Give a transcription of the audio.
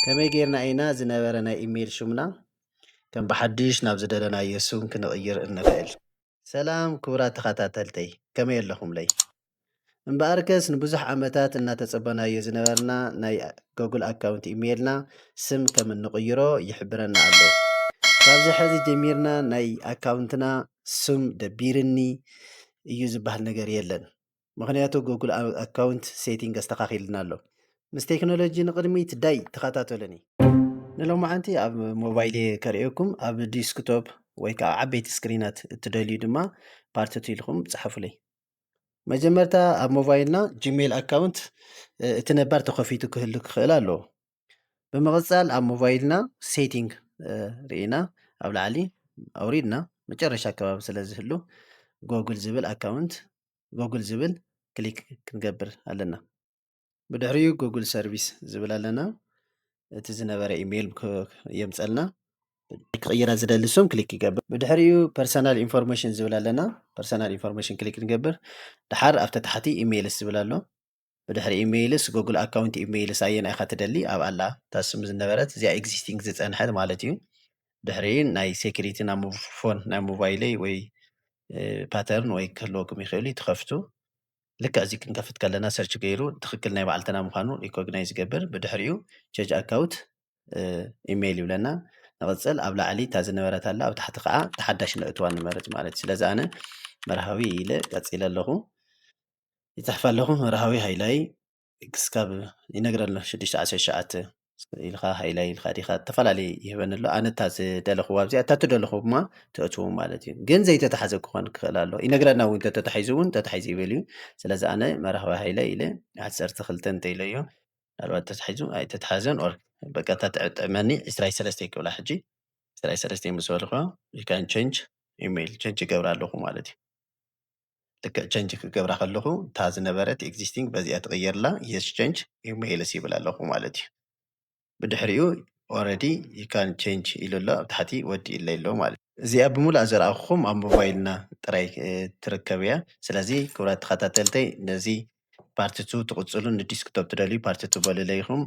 ከመይ ጌርና ኢና ዝነበረ ናይ ኢሜይል ሹምና ከም ብሓድሽ ናብ ዝደለናዮ ሱም ክንቕይር እንኽእል። ሰላም ክቡራት ተኸታተልተይ ከመይ ኣለኹምለይ? እምበኣርከስ ንብዙሕ ዓመታት እናተፀበናዮ ዝነበርና ናይ ጎግል ኣካውንት ኢሜይልና ስም ከም እንቕይሮ ይሕብረና ኣሎ። ካብዚ ሕዚ ጀሚርና ናይ ኣካውንትና ስም ደቢርኒ እዩ ዝበሃል ነገር የለን። ምክንያቱ ጎግል ኣካውንት ሴቲንግ ኣስተኻኺልና ኣሎ። ምስ ቴክኖሎጂ ንቅድሚት ዳይ ተኸታተሉኒ። ንሎማዓንቲ ኣብ ሞባይል ከርእየኩም ኣብ ዲስክቶፕ ወይ ከዓ ዓበይቲ ስክሪናት እትደልዩ ድማ ፓርቲቱ ኢልኩም ፅሓፉለይ። መጀመርታ ኣብ ሞባይልና ጂሜል ኣካውንት እቲ ነባር ተኸፊቱ ክህሉ ክኽእል ኣለዎ። ብምቕፃል ኣብ ሞባይልና ሴቲንግ ርኢና ኣብ ላዕሊ ኣውሪድና መጨረሻ ኣከባቢ ስለ ዝህሉ ጎግል ዝብል ኣካውንት ጎግል ዝብል ክሊክ ክንገብር ኣለና። ብድሕሪኡ ጎግል ሰርቪስ ዝብል ኣለና። እቲ ዝነበረ ኢሜይል የምፀልና ክቕይራ ዝደሊ ሱም ክሊክ ይገብር። ብድሕሪኡ ፐርሰናል ኢንፎርሜሽን ዝብል ኣለና። ፐርሰናል ኢንፎርሜሽን ክሊክ ንገብር። ድሓር ኣብቲ ታሕቲ ኢሜይልስ ዝብል ኣሎ። ብድሕሪ ኢሜይልስ ጎግል ኣካውንት ኢሜይልስ ኣየና ኢኻ ትደሊ ኣብ ኣላ ታስም ዝነበረት እዚኣ ኤግዚስቲንግ ዝፀንሐት ማለት እዩ። ድሕሪ ናይ ሴኩሪቲ ናብ ፎን ናይ ሞባይለይ ወይ ፓተርን ወይ ክህልወኩም ይኽእል እዩ ትኸፍቱ። ልክዕ እዚ ክንከፍት ከለና ሰርች ገይሩ ትክክል ናይ ባዕልትና ምዃኑ ሪኮግናይዝ ዝገብር። ብድሕሪኡ ቼንጅ ኣካውንት ኢሜይል ይብለና። ንቕፅል ኣብ ላዕሊ እታ ዝነበረት ኣላ ኣብ ታሕቲ ከዓ ተሓዳሽ ነእትዋ ንመርፅ ማለት እዩ። ስለዚ ኣነ መርሃዊ ኢለ ቀፂለ ኣለኹ ይፅሕፍ ኣለኹ መርሃዊ ሃይላይ ክስካብ ይነግረና 619 ኢልካ ሃይላይ ኢልካ ዲኻ ተፈላለየ ይህበኒ ኣሎ። ኣነ እታ ዝደለኽዋ ኣብዚኣ እታ ትደለኹ ድማ ትእትዉ ማለት እዩ። ግን ዘይተታሓዘ ክኾን ክኽእል ኣሎ ይነግረና እውን ተተታሒዙ እውን ተታሒዙ ይብል እዩ። ስለዚ ኣነ መርሃዊ ሃይላይ ኢለ 12 እንተኢለዮ ምናልባት ተታሒዙ ኣይተታሓዘን ኦር በቃ ተጥዕመኒ 23 ይክብላ ሕጂ 23 ምስ በልኹ ይካን ቼንጅ ኢሜይል ቼንጅ ይገብራ ኣለኹ ማለት እዩ። ልክዕ ቼንጅ ክገብራ ከለኹ እታ ዝነበረት ኤግዚስቲንግ በዚኣ ትቕየርላ የስ ቼንጅ ኢሜይልስ ይብል ኣለኹ ማለት እዩ። ብድሕሪኡ ኦልሬዲ ይካን ቼንጅ ኢሉ ኣሎ ኣብ ታሕቲ ወዲ ኢለ ኣሎ ማለት እዩ። እዚኣ ብምሉእ ዘረኣኹም ኣብ ሞባይልና ጥራይ ትርከብ እያ። ስለዚ ክቡራት ተኸታተልተይ ነዚ ፓርቲቱ ትቕፅሉ ንዲስክቶፕ ትደልዩ ፓርቲቱ በሉለይኹም